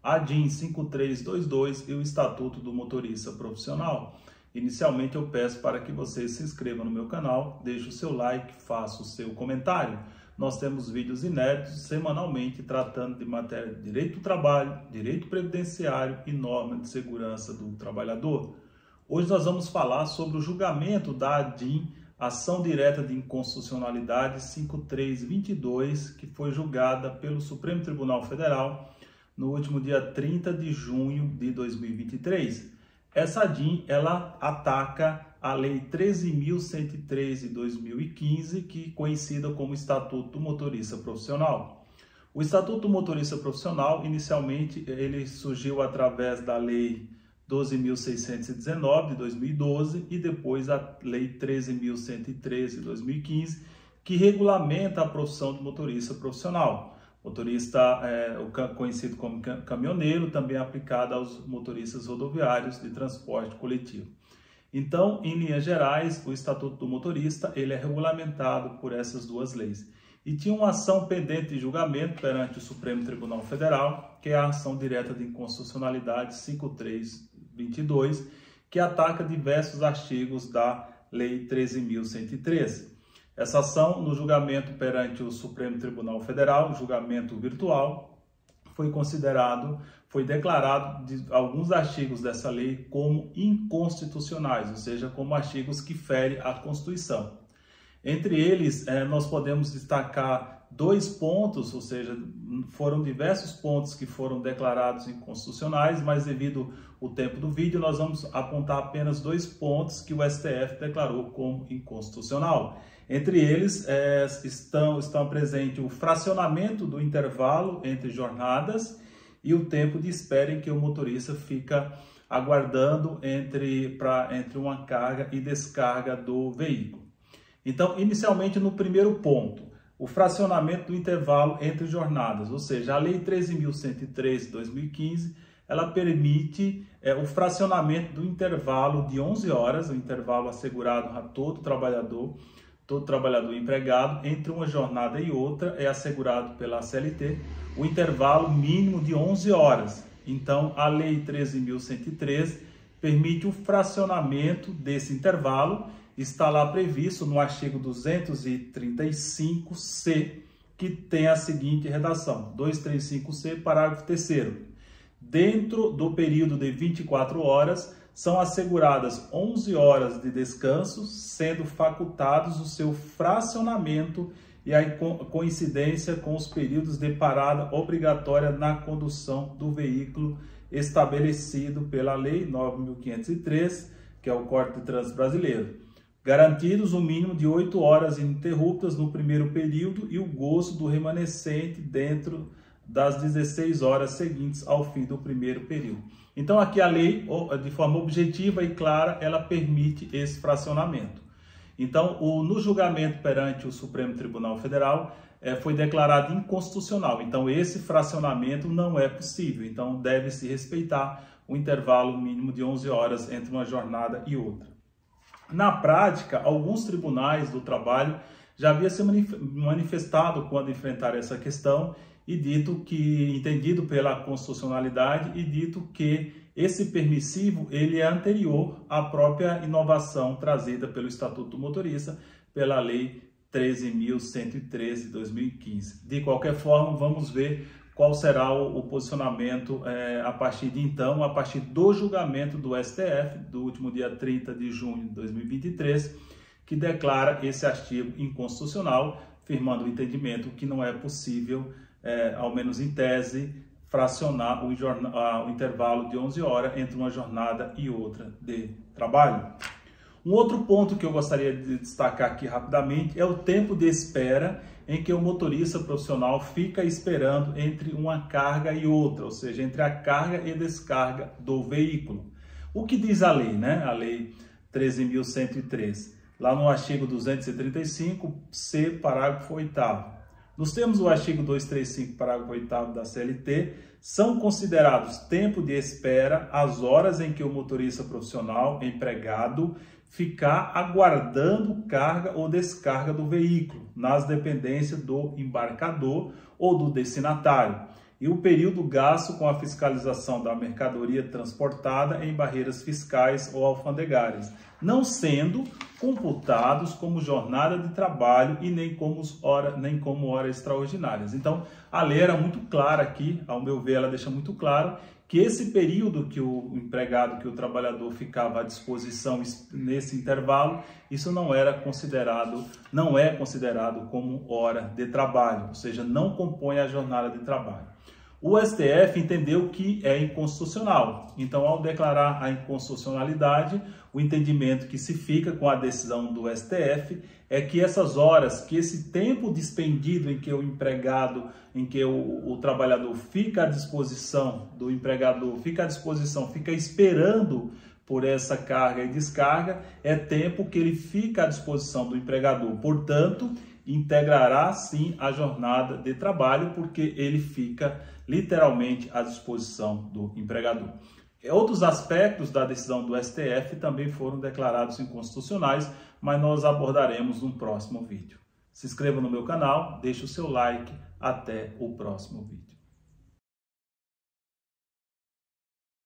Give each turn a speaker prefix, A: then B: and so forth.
A: a DIN 5322 e o Estatuto do Motorista Profissional. Inicialmente eu peço para que você se inscreva no meu canal, deixe o seu like, faça o seu comentário. Nós temos vídeos inéditos semanalmente tratando de matéria de direito do trabalho, direito previdenciário e norma de segurança do trabalhador. Hoje nós vamos falar sobre o julgamento da DIN, Ação Direta de Inconstitucionalidade 5322, que foi julgada pelo Supremo Tribunal Federal no último dia 30 de junho de 2023. Essa DIN, ela ataca a Lei 13.103 de 2015, que é conhecida como Estatuto do Motorista Profissional. O Estatuto do Motorista Profissional, inicialmente, ele surgiu através da Lei 12.619 de 2012 e depois a Lei 13.103 de 2015, que regulamenta a profissão do motorista profissional. Motorista, conhecido como caminhoneiro, também é aplicado aos motoristas rodoviários de transporte coletivo. Então, em linhas gerais, o Estatuto do Motorista ele é regulamentado por essas duas leis. E tinha uma ação pendente de julgamento perante o Supremo Tribunal Federal, que é a Ação Direta de Inconstitucionalidade 5322, que ataca diversos artigos da Lei 13.103. Essa ação, no julgamento perante o Supremo Tribunal Federal, julgamento virtual, foi declarado alguns artigos dessa lei como inconstitucionais, ou seja, como artigos que ferem a Constituição. Entre eles, nós podemos destacar dois pontos, ou seja, foram diversos pontos que foram declarados inconstitucionais, mas devido ao tempo do vídeo, nós vamos apontar apenas dois pontos que o STF declarou como inconstitucional. Entre eles estão presentes o fracionamento do intervalo entre jornadas e o tempo de espera em que o motorista fica aguardando entre uma carga e descarga do veículo. Então, inicialmente no primeiro ponto, o fracionamento do intervalo entre jornadas, ou seja, a Lei 13.103 de 2015, ela permite o fracionamento do intervalo de 11 horas, o intervalo assegurado a todo trabalhador empregado, entre uma jornada e outra é assegurado pela CLT o intervalo mínimo de 11 horas. Então, a Lei 13.103 permite o fracionamento desse intervalo. Está lá previsto no artigo 235C, que tem a seguinte redação: 235C, parágrafo 3º. Dentro do período de 24 horas, são asseguradas 11 horas de descanso, sendo facultados o seu fracionamento e a coincidência com os períodos de parada obrigatória na condução do veículo estabelecido pela Lei 9.503, que é o Código de Trânsito Brasileiro. Garantidos um mínimo de 8 horas ininterruptas no primeiro período e o gozo do remanescente dentro das 16 horas seguintes ao fim do primeiro período. Então aqui a lei, de forma objetiva e clara, ela permite esse fracionamento. Então, no julgamento perante o Supremo Tribunal Federal, foi declarado inconstitucional. Então, esse fracionamento não é possível. Então, deve-se respeitar o intervalo mínimo de 11 horas entre uma jornada e outra. Na prática, alguns tribunais do trabalho já haviam se manifestado quando enfrentaram essa questão e entendido pela constitucionalidade e dito que esse permissivo ele é anterior à própria inovação trazida pelo Estatuto do Motorista, pela Lei 13.113 de 2015. De qualquer forma, vamos ver qual será o posicionamento a partir de então, a partir do julgamento do STF, do último dia 30 de junho de 2023, que declara esse artigo inconstitucional, firmando o entendimento que não é possível, ao menos em tese, fracionar o intervalo de 11 horas entre uma jornada e outra de trabalho. Um outro ponto que eu gostaria de destacar aqui rapidamente é o tempo de espera em que o motorista profissional fica esperando entre uma carga e outra, ou seja, entre a carga e descarga do veículo. O que diz a lei, né? A Lei 13.103, lá no artigo 235C, parágrafo 8º. Nos termos do artigo 235, parágrafo 8º da CLT, são considerados tempo de espera as horas em que o motorista profissional empregado ficar aguardando carga ou descarga do veículo nas dependências do embarcador ou do destinatário. e o período gasto com a fiscalização da mercadoria transportada em barreiras fiscais ou alfandegárias, não sendo computados como jornada de trabalho e nem como horas extraordinárias. Então, a lei era muito clara aqui, ao meu ver, ela deixa muito claro que esse período que o empregado, que o trabalhador ficava à disposição nesse intervalo, isso não é considerado como hora de trabalho, ou seja, não compõe a jornada de trabalho. O STF entendeu que é inconstitucional. Então, ao declarar a inconstitucionalidade, o entendimento que se fica com a decisão do STF é que essas horas, que esse tempo despendido em que o empregado, em que o trabalhador fica à disposição do empregador, fica esperando por essa carga e descarga, é tempo que ele fica à disposição do empregador. Portanto, integrará sim a jornada de trabalho, porque ele fica literalmente à disposição do empregador. Outros aspectos da decisão do STF também foram declarados inconstitucionais, mas nós abordaremos no próximo vídeo. Se inscreva no meu canal, deixe o seu like, até o próximo vídeo.